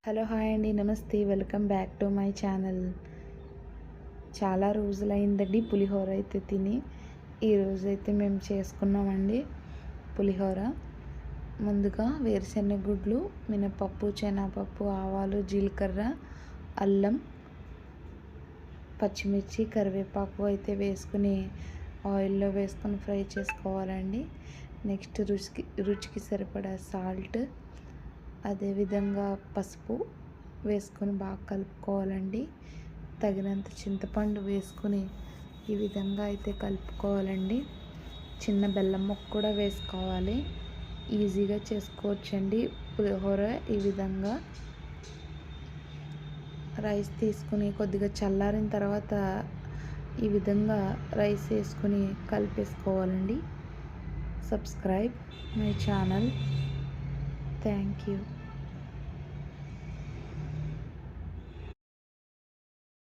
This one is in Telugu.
హలో హాయ్ అండి, నమస్తే, welcome back to my channel. చాలా రోజులైందండి పులిహోర అయితే తిని. ఈరోజైతే మేము చేసుకున్నామండి పులిహోర. ముందుగా వేరుశెనగ గుడ్లు, మినపప్పు, శనగపప్పు, ఆవాలు, జీలకర్ర, అల్లం, పచ్చిమిర్చి, కరివేపాకు అయితే వేసుకుని ఆయిల్లో వేసుకొని ఫ్రై చేసుకోవాలండి. నెక్స్ట్ రుచికి సరిపడా సాల్ట్, అదేవిధంగా పసుపు వేసుకొని బాగా కలుపుకోవాలండి. తగినంత చింతపండు వేసుకొని ఈ విధంగా అయితే కలుపుకోవాలండి. చిన్న బెల్లం ముక్క కూడా వేసుకోవాలి. ఈజీగా చేసుకోవచ్చండి పులిహోర. ఈ విధంగా రైస్ తీసుకుని కొద్దిగా చల్లారిన తర్వాత ఈ విధంగా రైస్ వేసుకొని కలిపేసుకోవాలండి. Subscribe my channel. Thank you.